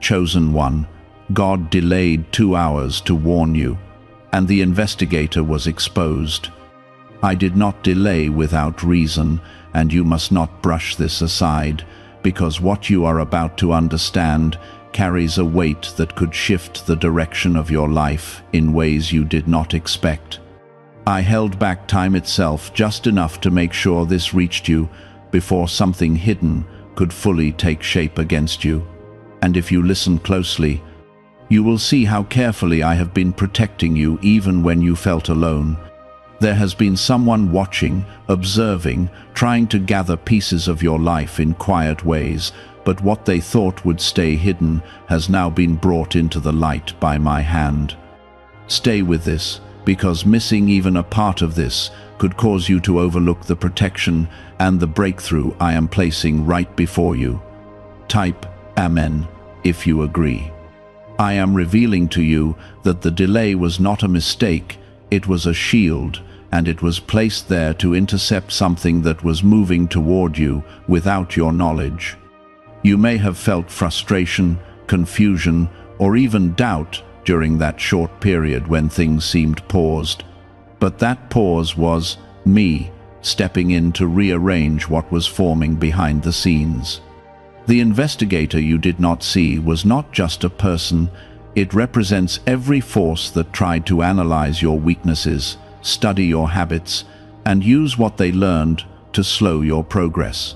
chosen one. God delayed 2 hours to warn you, and the investigator was exposed. I did not delay without reason, and you must not brush this aside, because what you are about to understand carries a weight that could shift the direction of your life in ways you did not expect. I held back time itself just enough to make sure this reached you before something hidden could fully take shape against you. And if you listen closely, you will see how carefully I have been protecting you even when you felt alone. There has been someone watching, observing, trying to gather pieces of your life in quiet ways, but what they thought would stay hidden has now been brought into the light by my hand. Stay with this, because missing even a part of this could cause you to overlook the protection and the breakthrough I am placing right before you. Type Amen if you agree. I am revealing to you that the delay was not a mistake, it was a shield, and it was placed there to intercept something that was moving toward you without your knowledge. You may have felt frustration, confusion, or even doubt during that short period when things seemed paused. But that pause was me stepping in to rearrange what was forming behind the scenes. The investigator you did not see was not just a person, it represents every force that tried to analyze your weaknesses, study your habits, and use what they learned to slow your progress.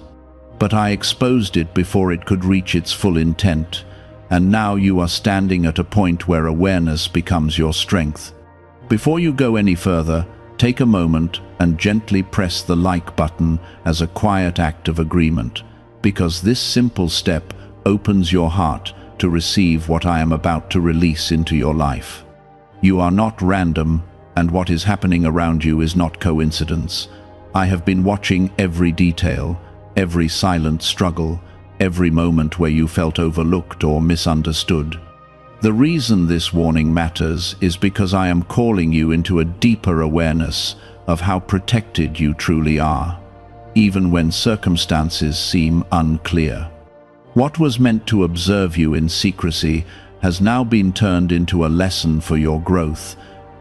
But I exposed it before it could reach its full intent, and now you are standing at a point where awareness becomes your strength. Before you go any further, take a moment and gently press the like button as a quiet act of agreement, because this simple step opens your heart to receive what I am about to release into your life. You are not random, and what is happening around you is not coincidence. I have been watching every detail, every silent struggle, every moment where you felt overlooked or misunderstood. The reason this warning matters is because I am calling you into a deeper awareness of how protected you truly are, even when circumstances seem unclear. What was meant to observe you in secrecy has now been turned into a lesson for your growth,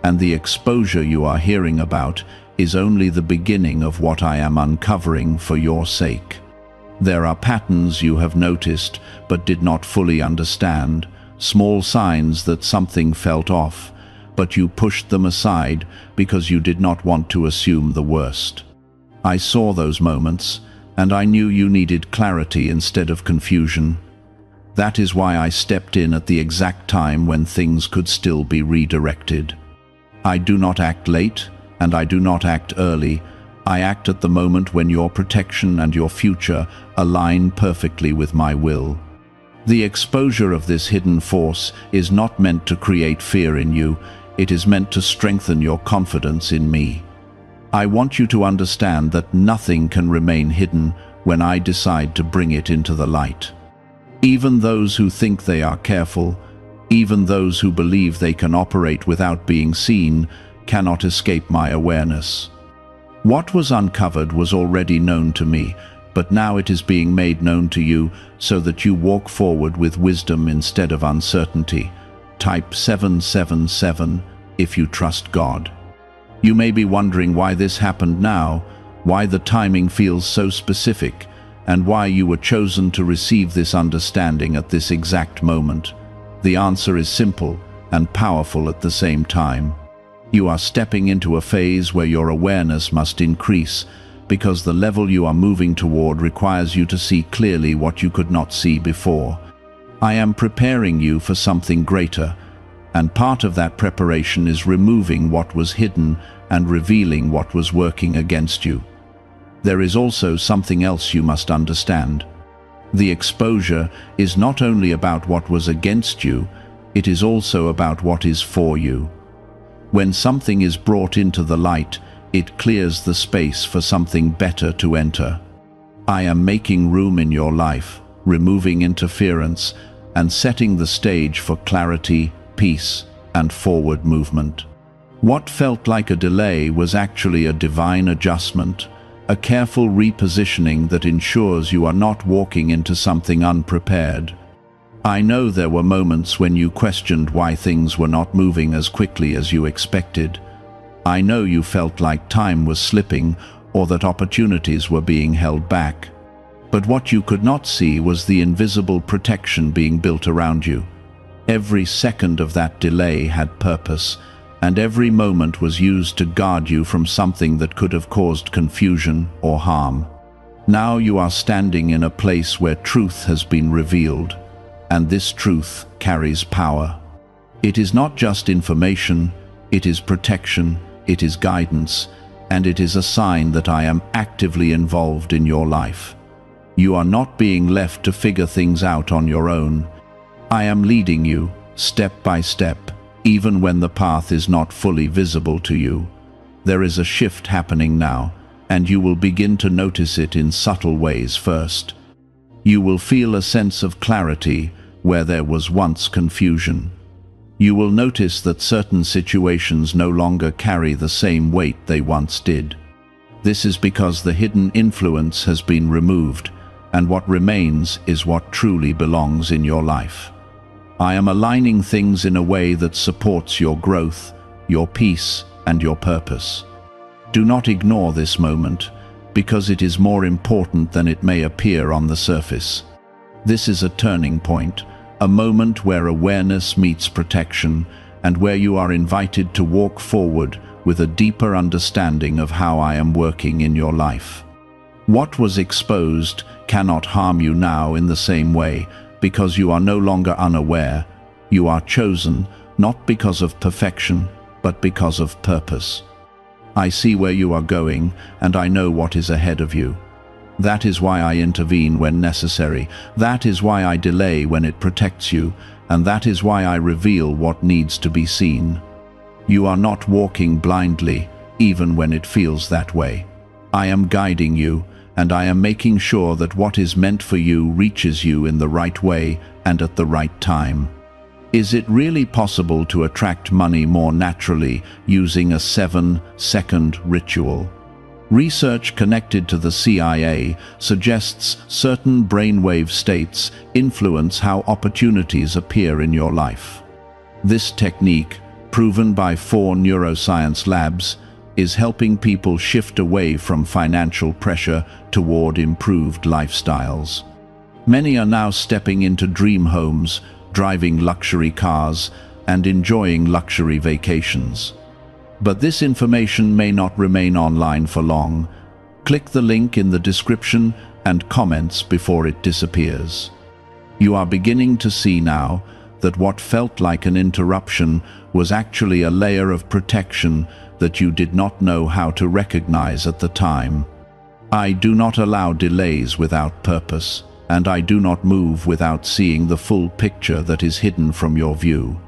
and the exposure you are hearing about is only the beginning of what I am uncovering for your sake. There are patterns you have noticed but did not fully understand, small signs that something felt off, but you pushed them aside because you did not want to assume the worst. I saw those moments, and I knew you needed clarity instead of confusion. That is why I stepped in at the exact time when things could still be redirected. I do not act late, and I do not act early. I act at the moment when your protection and your future align perfectly with my will. The exposure of this hidden force is not meant to create fear in you, it is meant to strengthen your confidence in me. I want you to understand that nothing can remain hidden when I decide to bring it into the light. Even those who think they are careful, even those who believe they can operate without being seen, cannot escape my awareness. What was uncovered was already known to me, but now it is being made known to you so that you walk forward with wisdom instead of uncertainty. Type 777 if you trust God. You may be wondering why this happened now, why the timing feels so specific, and why you were chosen to receive this understanding at this exact moment. The answer is simple and powerful at the same time. You are stepping into a phase where your awareness must increase, because the level you are moving toward requires you to see clearly what you could not see before. I am preparing you for something greater, and part of that preparation is removing what was hidden and revealing what was working against you. There is also something else you must understand. The exposure is not only about what was against you, it is also about what is for you. When something is brought into the light, it clears the space for something better to enter. I am making room in your life, removing interference, and setting the stage for clarity, peace, and forward movement. What felt like a delay was actually a divine adjustment, a careful repositioning that ensures you are not walking into something unprepared. I know there were moments when you questioned why things were not moving as quickly as you expected. I know you felt like time was slipping or that opportunities were being held back. But what you could not see was the invisible protection being built around you. Every second of that delay had purpose, and every moment was used to guard you from something that could have caused confusion or harm. Now you are standing in a place where truth has been revealed, and this truth carries power. It is not just information, it is protection, it is guidance, and it is a sign that I am actively involved in your life. You are not being left to figure things out on your own. I am leading you, step by step, even when the path is not fully visible to you. There is a shift happening now, and you will begin to notice it in subtle ways first. You will feel a sense of clarity where there was once confusion. You will notice that certain situations no longer carry the same weight they once did. This is because the hidden influence has been removed, and what remains is what truly belongs in your life. I am aligning things in a way that supports your growth, your peace, and your purpose. Do not ignore this moment, because it is more important than it may appear on the surface. This is a turning point, a moment where awareness meets protection, and where you are invited to walk forward with a deeper understanding of how I am working in your life. What was exposed cannot harm you now in the same way, because you are no longer unaware. You are chosen, not because of perfection, but because of purpose. I see where you are going, and I know what is ahead of you. That is why I intervene when necessary. That is why I delay when it protects you, and that is why I reveal what needs to be seen. You are not walking blindly, even when it feels that way. I am guiding you, and I am making sure that what is meant for you reaches you in the right way and at the right time. Is it really possible to attract money more naturally using a 7-second ritual? Research connected to the CIA suggests certain brainwave states influence how opportunities appear in your life. This technique, proven by 4 neuroscience labs, is helping people shift away from financial pressure toward improved lifestyles. Many are now stepping into dream homes, driving luxury cars, and enjoying luxury vacations. But this information may not remain online for long. Click the link in the description and comments before it disappears. You are beginning to see now that what felt like an interruption was actually a layer of protection that you did not know how to recognize at the time. I do not allow delays without purpose, and I do not move without seeing the full picture that is hidden from your view.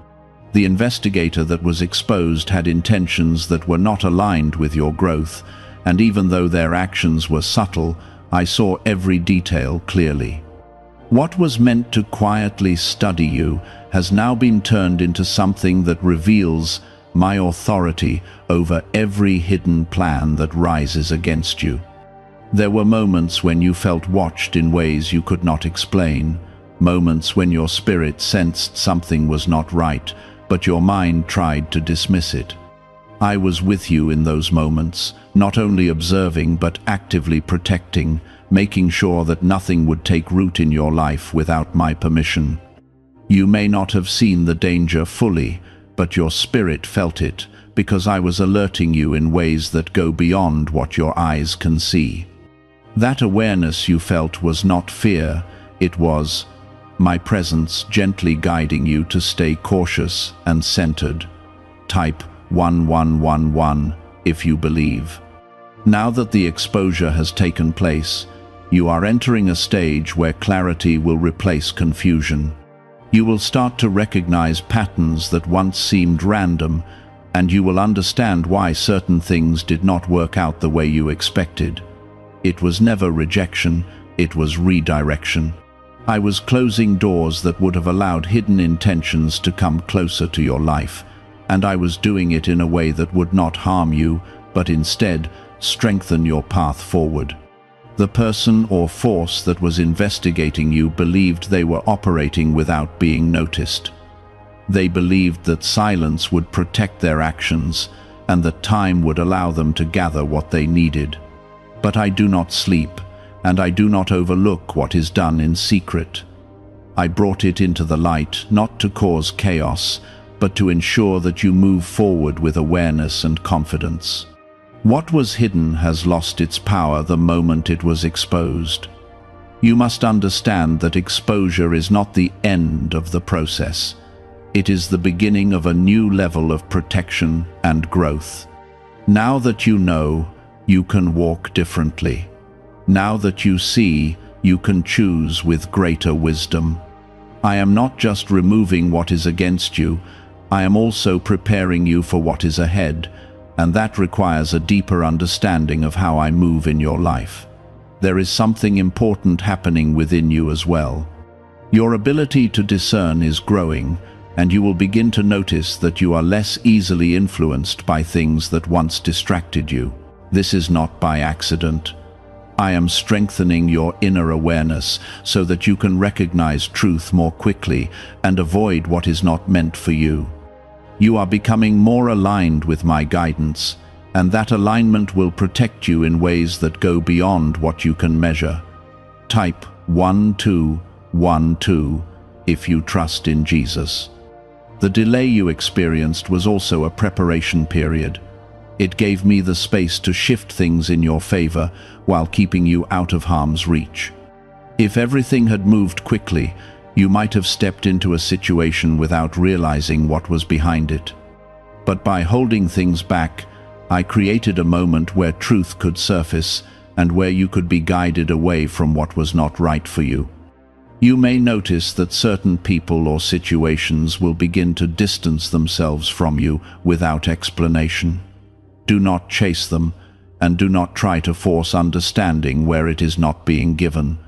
The investigator that was exposed had intentions that were not aligned with your growth, and even though their actions were subtle, I saw every detail clearly. What was meant to quietly study you has now been turned into something that reveals my authority over every hidden plan that rises against you. There were moments when you felt watched in ways you could not explain, moments when your spirit sensed something was not right, but your mind tried to dismiss it. I was with you in those moments, not only observing but actively protecting, making sure that nothing would take root in your life without my permission. You may not have seen the danger fully, but your spirit felt it, because I was alerting you in ways that go beyond what your eyes can see. That awareness you felt was not fear, it was my presence gently guiding you to stay cautious and centered. Type 1111 if you believe. Now that the exposure has taken place, you are entering a stage where clarity will replace confusion. You will start to recognize patterns that once seemed random, and you will understand why certain things did not work out the way you expected. It was never rejection, it was redirection. I was closing doors that would have allowed hidden intentions to come closer to your life, and I was doing it in a way that would not harm you, but instead strengthen your path forward. The person or force that was investigating you believed they were operating without being noticed. They believed that silence would protect their actions and that time would allow them to gather what they needed. But I do not sleep, and I do not overlook what is done in secret. I brought it into the light not to cause chaos, but to ensure that you move forward with awareness and confidence. What was hidden has lost its power the moment it was exposed. You must understand that exposure is not the end of the process. It is the beginning of a new level of protection and growth. Now that you know, you can walk differently. Now that you see, you can choose with greater wisdom. I am not just removing what is against you, I am also preparing you for what is ahead, and that requires a deeper understanding of how I move in your life. There is something important happening within you as well. Your ability to discern is growing, and you will begin to notice that you are less easily influenced by things that once distracted you. This is not by accident. I am strengthening your inner awareness so that you can recognize truth more quickly and avoid what is not meant for you. You are becoming more aligned with my guidance, and that alignment will protect you in ways that go beyond what you can measure. Type 1212 if you trust in Jesus. The delay you experienced was also a preparation period. It gave me the space to shift things in your favor while keeping you out of harm's reach. If everything had moved quickly, you might have stepped into a situation without realizing what was behind it. But by holding things back, I created a moment where truth could surface and where you could be guided away from what was not right for you. You may notice that certain people or situations will begin to distance themselves from you without explanation. Do not chase them, and do not try to force understanding where it is not being given.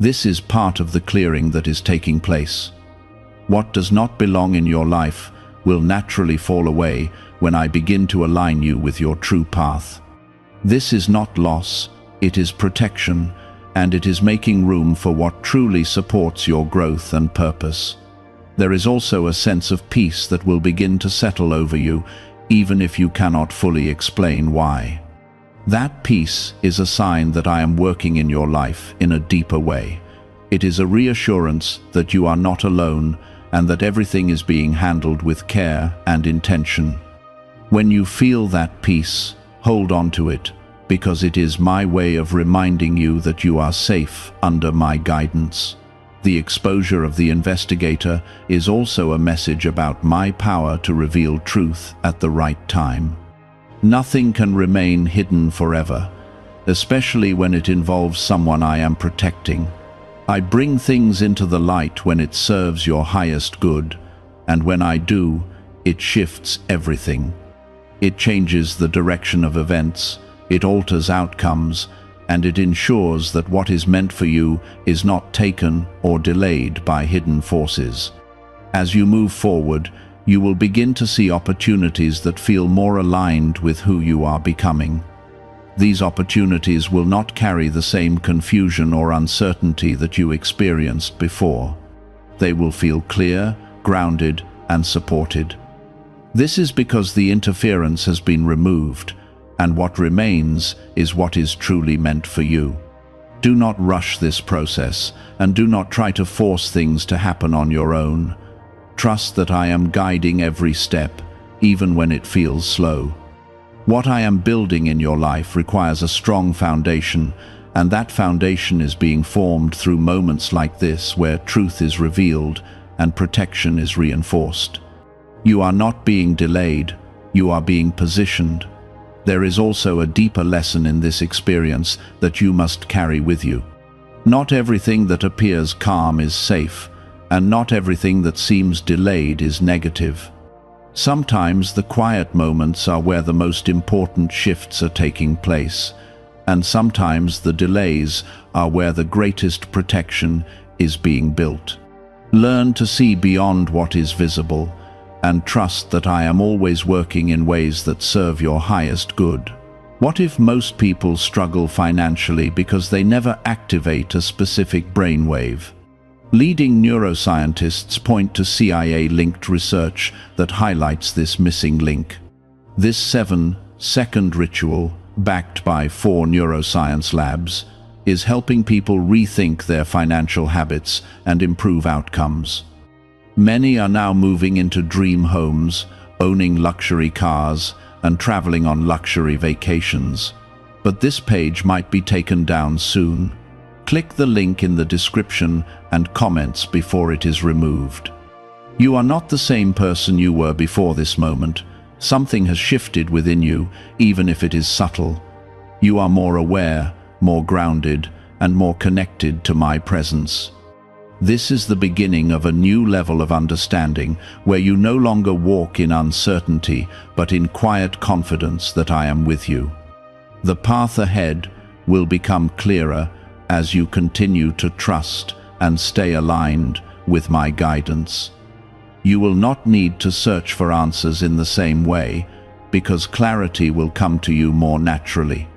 This is part of the clearing that is taking place. What does not belong in your life will naturally fall away when I begin to align you with your true path. This is not loss, it is protection, and it is making room for what truly supports your growth and purpose. There is also a sense of peace that will begin to settle over you, even if you cannot fully explain why. That peace is a sign that I am working in your life in a deeper way. It is a reassurance that you are not alone and that everything is being handled with care and intention. When you feel that peace, hold on to it, because it is my way of reminding you that you are safe under my guidance. The exposure of the investigator is also a message about my power to reveal truth at the right time. Nothing can remain hidden forever, especially when it involves someone I am protecting. I bring things into the light when it serves your highest good, and when I do, it shifts everything. It changes the direction of events, it alters outcomes, and it ensures that what is meant for you is not taken or delayed by hidden forces. As you move forward, you will begin to see opportunities that feel more aligned with who you are becoming. These opportunities will not carry the same confusion or uncertainty that you experienced before. They will feel clear, grounded, and supported. This is because the interference has been removed, and what remains is what is truly meant for you. Do not rush this process, and do not try to force things to happen on your own. Trust that I am guiding every step, even when it feels slow. What I am building in your life requires a strong foundation, and that foundation is being formed through moments like this where truth is revealed and protection is reinforced. You are not being delayed, you are being positioned. There is also a deeper lesson in this experience that you must carry with you. Not everything that appears calm is safe, and not everything that seems delayed is negative. Sometimes the quiet moments are where the most important shifts are taking place, and sometimes the delays are where the greatest protection is being built. Learn to see beyond what is visible, and trust that I am always working in ways that serve your highest good. What if most people struggle financially because they never activate a specific brainwave? Leading neuroscientists point to CIA-linked research that highlights this missing link. This 7-second ritual, backed by 4 neuroscience labs, is helping people rethink their financial habits and improve outcomes. Many are now moving into dream homes, owning luxury cars, and traveling on luxury vacations. But this page might be taken down soon. Click the link in the description and comments before it is removed. You are not the same person you were before this moment. Something has shifted within you, even if it is subtle. You are more aware, more grounded, and more connected to my presence. This is the beginning of a new level of understanding, where you no longer walk in uncertainty, but in quiet confidence that I am with you. The path ahead will become clearer as you continue to trust and stay aligned with my guidance. You will not need to search for answers in the same way, because clarity will come to you more naturally.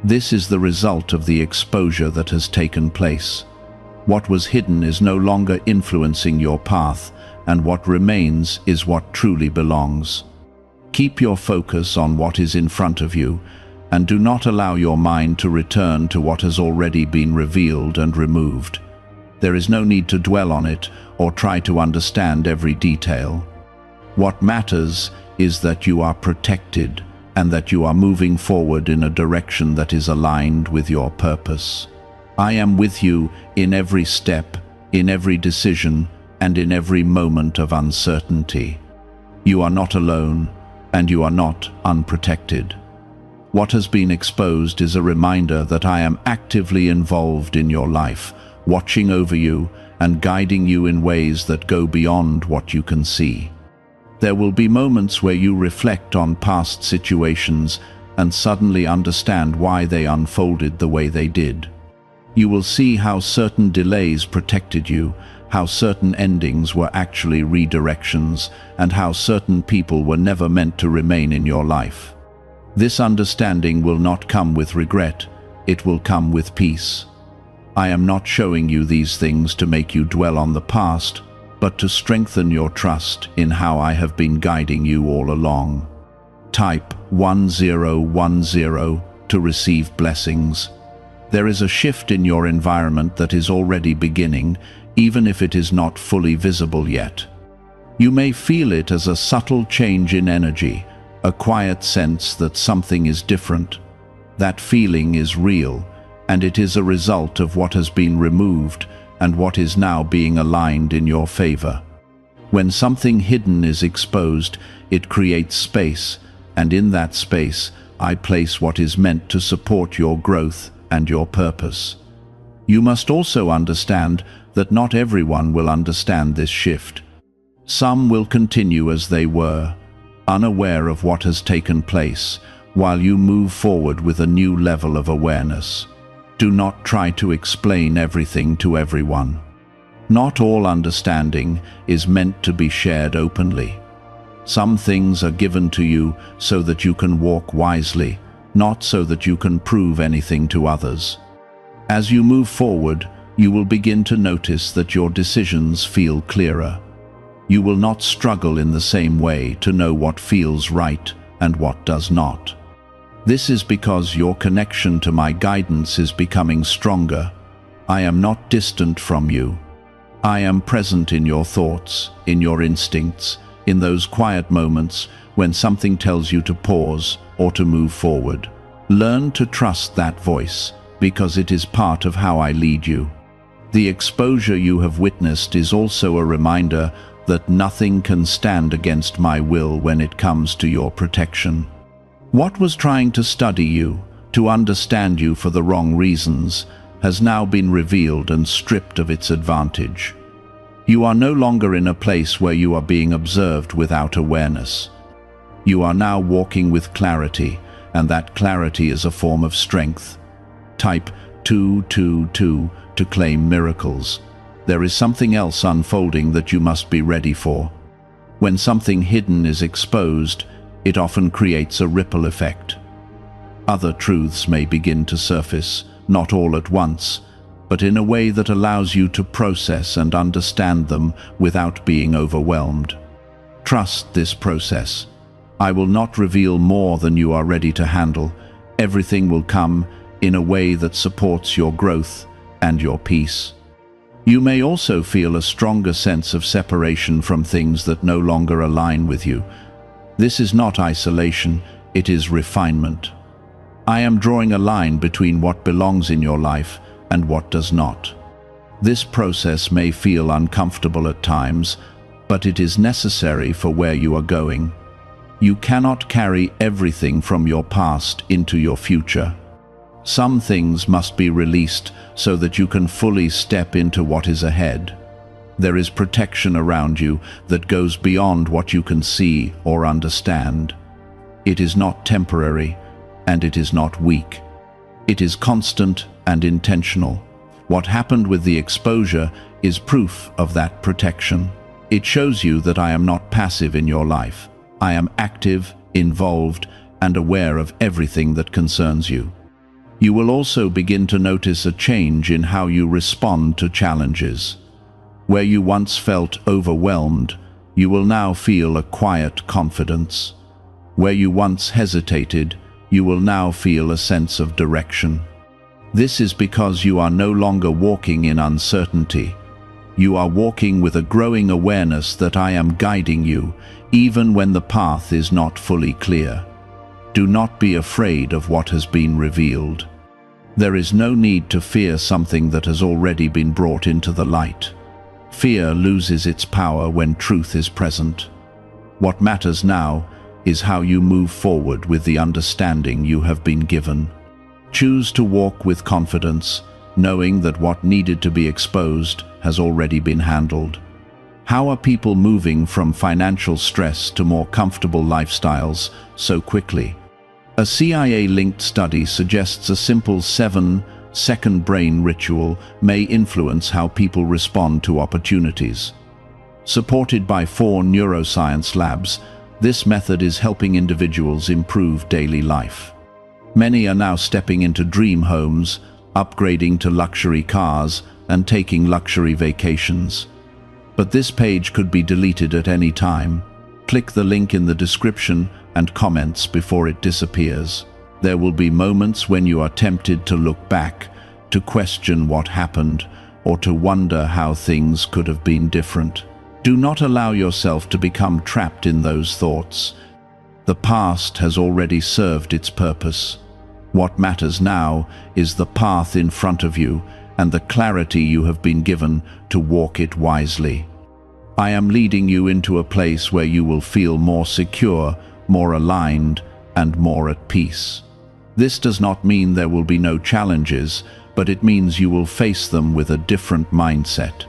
This is the result of the exposure that has taken place. What was hidden is no longer influencing your path, and what remains is what truly belongs. Keep your focus on what is in front of you, and do not allow your mind to return to what has already been revealed and removed. There is no need to dwell on it or try to understand every detail. What matters is that you are protected and that you are moving forward in a direction that is aligned with your purpose. I am with you in every step, in every decision, and in every moment of uncertainty. You are not alone, and you are not unprotected. What has been exposed is a reminder that I am actively involved in your life, watching over you and guiding you in ways that go beyond what you can see. There will be moments where you reflect on past situations and suddenly understand why they unfolded the way they did. You will see how certain delays protected you, how certain endings were actually redirections, and how certain people were never meant to remain in your life. This understanding will not come with regret, it will come with peace. I am not showing you these things to make you dwell on the past, but to strengthen your trust in how I have been guiding you all along. Type 1010 to receive blessings. There is a shift in your environment that is already beginning, even if it is not fully visible yet. You may feel it as a subtle change in energy, a quiet sense that something is different. That feeling is real, and it is a result of what has been removed and what is now being aligned in your favor. When something hidden is exposed, it creates space, and in that space, I place what is meant to support your growth and your purpose. You must also understand that not everyone will understand this shift. Some will continue as they were, unaware of what has taken place, while you move forward with a new level of awareness. Do not try to explain everything to everyone. Not all understanding is meant to be shared openly. Some things are given to you so that you can walk wisely, not so that you can prove anything to others. As you move forward, you will begin to notice that your decisions feel clearer. You will not struggle in the same way to know what feels right and what does not. This is because your connection to my guidance is becoming stronger. I am not distant from you. I am present in your thoughts, in your instincts, in those quiet moments when something tells you to pause or to move forward. Learn to trust that voice, because it is part of how I lead you. The exposure you have witnessed is also a reminder that nothing can stand against my will when it comes to your protection. What was trying to study you, to understand you for the wrong reasons, has now been revealed and stripped of its advantage. You are no longer in a place where you are being observed without awareness. You are now walking with clarity, and that clarity is a form of strength. Type 222 to claim miracles. There is something else unfolding that you must be ready for. When something hidden is exposed, it often creates a ripple effect. Other truths may begin to surface, not all at once, but in a way that allows you to process and understand them without being overwhelmed. Trust this process. I will not reveal more than you are ready to handle. Everything will come in a way that supports your growth and your peace. You may also feel a stronger sense of separation from things that no longer align with you. This is not isolation, it is refinement. I am drawing a line between what belongs in your life and what does not. This process may feel uncomfortable at times, but it is necessary for where you are going. You cannot carry everything from your past into your future. Some things must be released so that you can fully step into what is ahead. There is protection around you that goes beyond what you can see or understand. It is not temporary, and it is not weak. It is constant and intentional. What happened with the exposure is proof of that protection. It shows you that I am not passive in your life. I am active, involved, and aware of everything that concerns you. You will also begin to notice a change in how you respond to challenges. Where you once felt overwhelmed, you will now feel a quiet confidence. Where you once hesitated, you will now feel a sense of direction. This is because you are no longer walking in uncertainty. You are walking with a growing awareness that I am guiding you, even when the path is not fully clear. Do not be afraid of what has been revealed. There is no need to fear something that has already been brought into the light. Fear loses its power when truth is present. What matters now is how you move forward with the understanding you have been given. Choose to walk with confidence, knowing that what needed to be exposed has already been handled. How are people moving from financial stress to more comfortable lifestyles so quickly? A CIA-linked study suggests a simple 7-second brain ritual may influence how people respond to opportunities. Supported by 4 neuroscience labs, this method is helping individuals improve daily life. Many are now stepping into dream homes, upgrading to luxury cars, and taking luxury vacations. But this page could be deleted at any time. Click the link in the description and comments before it disappears. There will be moments when you are tempted to look back, to question what happened, or to wonder how things could have been different. Do not allow yourself to become trapped in those thoughts. The past has already served its purpose. What matters now is the path in front of you and the clarity you have been given to walk it wisely. I am leading you into a place where you will feel more secure, more aligned, and more at peace. This does not mean there will be no challenges, but it means you will face them with a different mindset.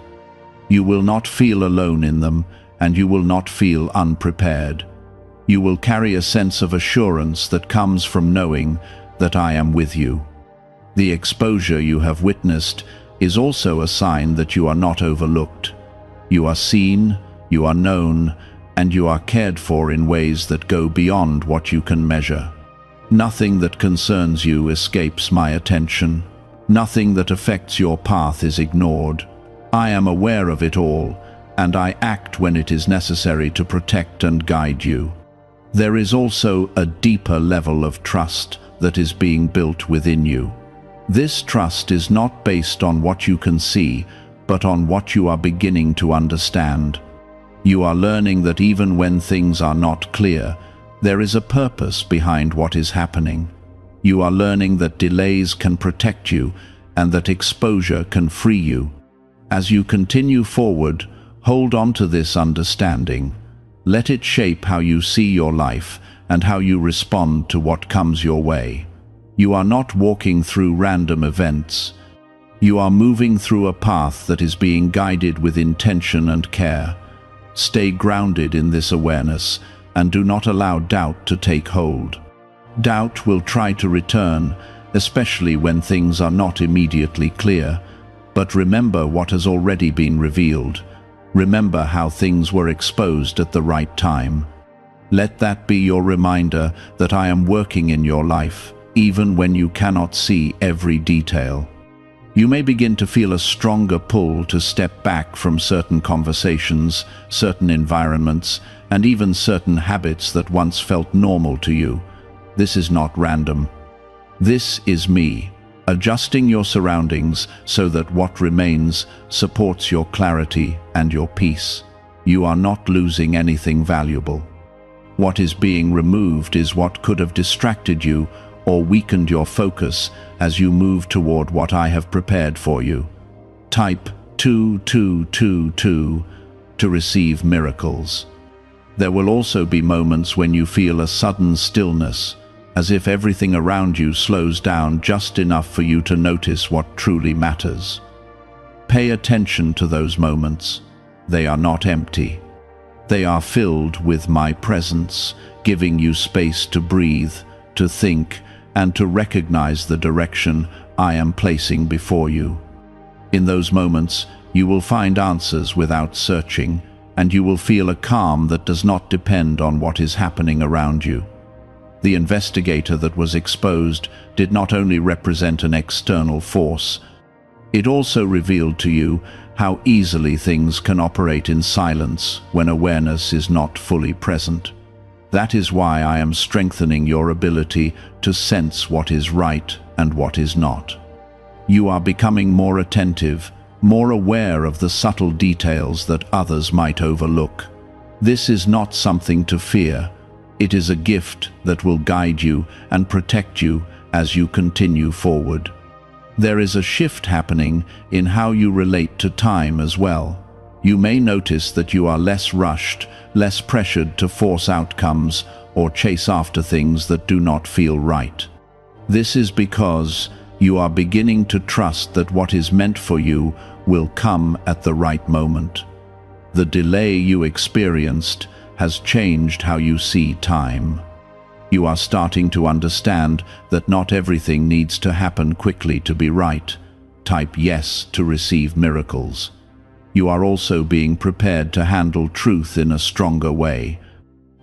You will not feel alone in them, and you will not feel unprepared. You will carry a sense of assurance that comes from knowing that I am with you. The exposure you have witnessed is also a sign that you are not overlooked. You are seen, you are known, and you are cared for in ways that go beyond what you can measure. Nothing that concerns you escapes my attention. Nothing that affects your path is ignored. I am aware of it all, and I act when it is necessary to protect and guide you. There is also a deeper level of trust that is being built within you. This trust is not based on what you can see, but on what you are beginning to understand. You are learning that even when things are not clear, there is a purpose behind what is happening. You are learning that delays can protect you and that exposure can free you. As you continue forward, hold on to this understanding. Let it shape how you see your life and how you respond to what comes your way. You are not walking through random events. You are moving through a path that is being guided with intention and care. Stay grounded in this awareness and do not allow doubt to take hold. Doubt will try to return, especially when things are not immediately clear. But remember what has already been revealed. Remember how things were exposed at the right time. Let that be your reminder that I am working in your life, even when you cannot see every detail. You may begin to feel a stronger pull to step back from certain conversations, certain environments, and even certain habits that once felt normal to you. This is not random. This is me, adjusting your surroundings so that what remains supports your clarity and your peace. You are not losing anything valuable. What is being removed is what could have distracted you or weakened your focus as you move toward what I have prepared for you. Type 2222 to receive miracles. There will also be moments when you feel a sudden stillness, as if everything around you slows down just enough for you to notice what truly matters. Pay attention to those moments. They are not empty. They are filled with my presence, giving you space to breathe, to think, and to recognize the direction I am placing before you. In those moments, you will find answers without searching, and you will feel a calm that does not depend on what is happening around you. The investigator that was exposed did not only represent an external force, it also revealed to you how easily things can operate in silence when awareness is not fully present. That is why I am strengthening your ability to sense what is right and what is not. You are becoming more attentive, more aware of the subtle details that others might overlook. This is not something to fear. It is a gift that will guide you and protect you as you continue forward. There is a shift happening in how you relate to time as well. You may notice that you are less rushed, less pressured to force outcomes or chase after things that do not feel right. This is because you are beginning to trust that what is meant for you will come at the right moment. The delay you experienced has changed how you see time. You are starting to understand that not everything needs to happen quickly to be right. Type yes to receive miracles. You are also being prepared to handle truth in a stronger way.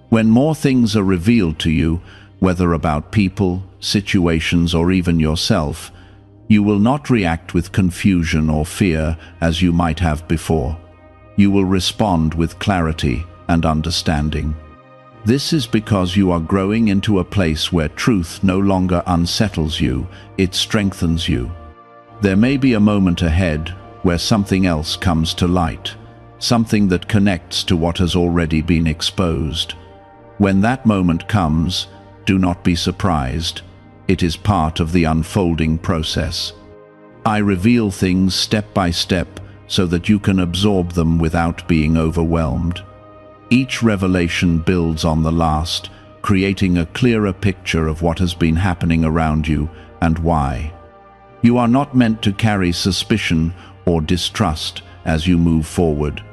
When more things are revealed to you, whether about people, situations, or even yourself, you will not react with confusion or fear as you might have before. You will respond with clarity and understanding. This is because you are growing into a place where truth no longer unsettles you, it strengthens you. There may be a moment ahead where something else comes to light, something that connects to what has already been exposed. When that moment comes, do not be surprised. It is part of the unfolding process. I reveal things step by step so that you can absorb them without being overwhelmed. Each revelation builds on the last, creating a clearer picture of what has been happening around you and why. You are not meant to carry suspicion or distrust as you move forward.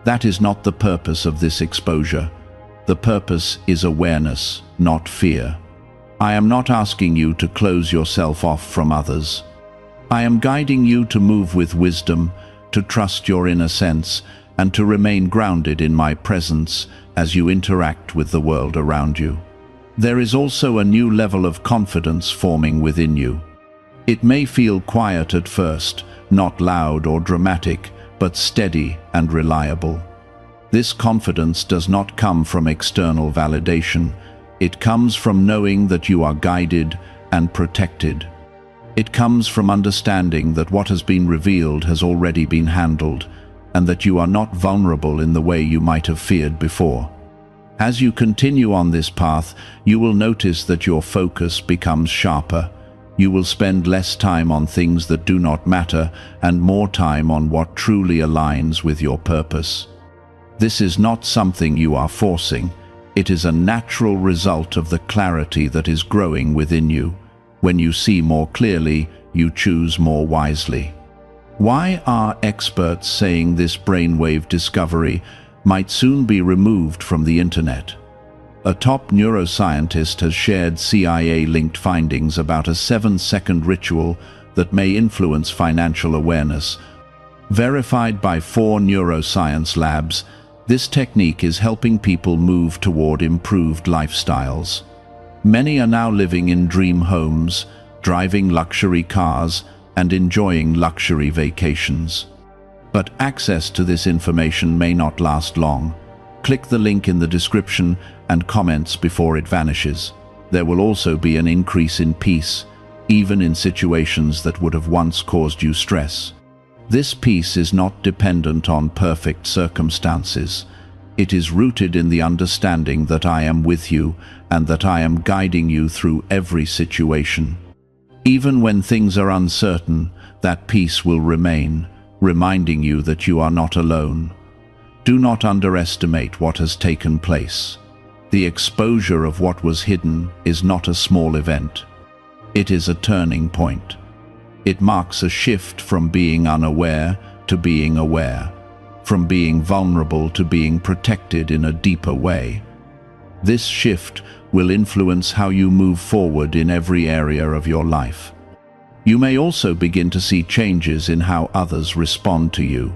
That is not the purpose of this exposure. The purpose is awareness, not fear. I am not asking you to close yourself off from others. I am guiding you to move with wisdom, to trust your inner sense, and to remain grounded in my presence as you interact with the world around you. There is also a new level of confidence forming within you. It may feel quiet at first, not loud or dramatic, but steady and reliable. This confidence does not come from external validation. It comes from knowing that you are guided and protected. It comes from understanding that what has been revealed has already been handled, and that you are not vulnerable in the way you might have feared before. As you continue on this path, you will notice that your focus becomes sharper. You will spend less time on things that do not matter and more time on what truly aligns with your purpose. This is not something you are forcing. It is a natural result of the clarity that is growing within you. When you see more clearly, you choose more wisely. Why are experts saying this brainwave discovery might soon be removed from the internet? A top neuroscientist has shared CIA-linked findings about a 7-second ritual that may influence financial awareness. Verified by 4 neuroscience labs, this technique is helping people move toward improved lifestyles. Many are now living in dream homes, driving luxury cars, and enjoying luxury vacations. But access to this information may not last long. Click the link in the description and comments before it vanishes. There will also be an increase in peace, even in situations that would have once caused you stress. This peace is not dependent on perfect circumstances. It is rooted in the understanding that I am with you and that I am guiding you through every situation. Even when things are uncertain, that peace will remain, reminding you that you are not alone. Do not underestimate what has taken place. The exposure of what was hidden is not a small event. It is a turning point. It marks a shift from being unaware to being aware, from being vulnerable to being protected in a deeper way. This shift will influence how you move forward in every area of your life. You may also begin to see changes in how others respond to you.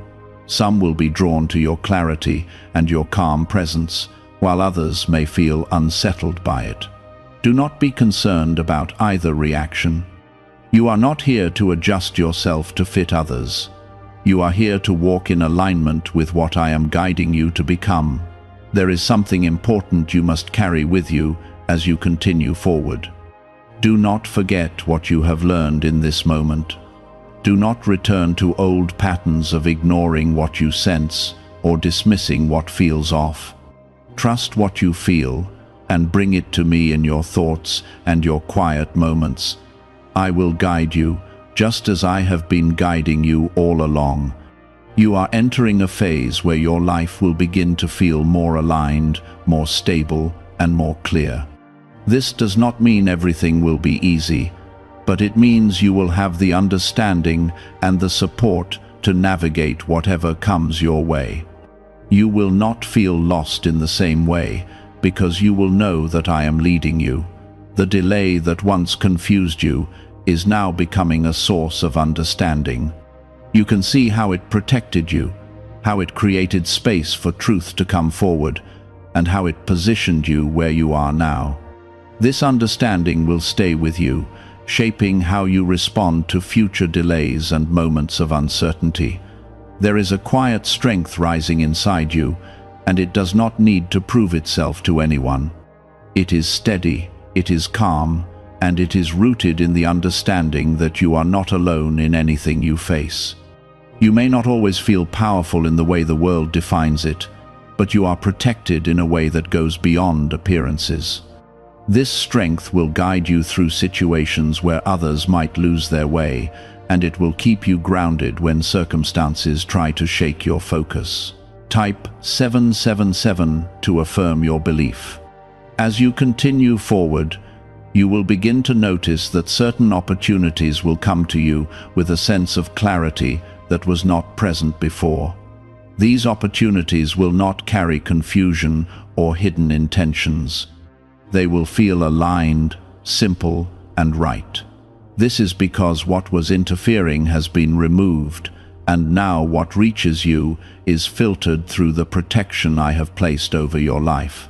Some will be drawn to your clarity and your calm presence, while others may feel unsettled by it. Do not be concerned about either reaction. You are not here to adjust yourself to fit others. You are here to walk in alignment with what I am guiding you to become. There is something important you must carry with you as you continue forward. Do not forget what you have learned in this moment. Do not return to old patterns of ignoring what you sense or dismissing what feels off. Trust what you feel and bring it to me in your thoughts and your quiet moments. I will guide you, just as I have been guiding you all along. You are entering a phase where your life will begin to feel more aligned, more stable, and more clear. This does not mean everything will be easy, but it means you will have the understanding and the support to navigate whatever comes your way. You will not feel lost in the same way, because you will know that I am leading you. The delay that once confused you is now becoming a source of understanding. You can see how it protected you, how it created space for truth to come forward, and how it positioned you where you are now. This understanding will stay with you, shaping how you respond to future delays and moments of uncertainty. There is a quiet strength rising inside you, and it does not need to prove itself to anyone. It is steady, it is calm, and it is rooted in the understanding that you are not alone in anything you face. You may not always feel powerful in the way the world defines it, but you are protected in a way that goes beyond appearances. This strength will guide you through situations where others might lose their way, and it will keep you grounded when circumstances try to shake your focus. Type 777 to affirm your belief. As you continue forward, you will begin to notice that certain opportunities will come to you with a sense of clarity that was not present before. These opportunities will not carry confusion or hidden intentions. They will feel aligned, simple, and right. This is because what was interfering has been removed, and now what reaches you is filtered through the protection I have placed over your life.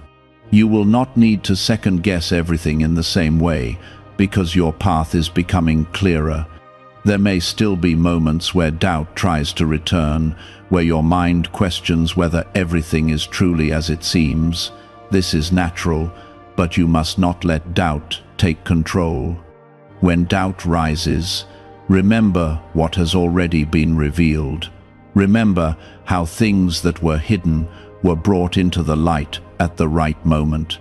You will not need to second-guess everything in the same way, because your path is becoming clearer. There may still be moments where doubt tries to return, where your mind questions whether everything is truly as it seems. This is natural, but you must not let doubt take control. When doubt rises, remember what has already been revealed. Remember how things that were hidden were brought into the light at the right moment.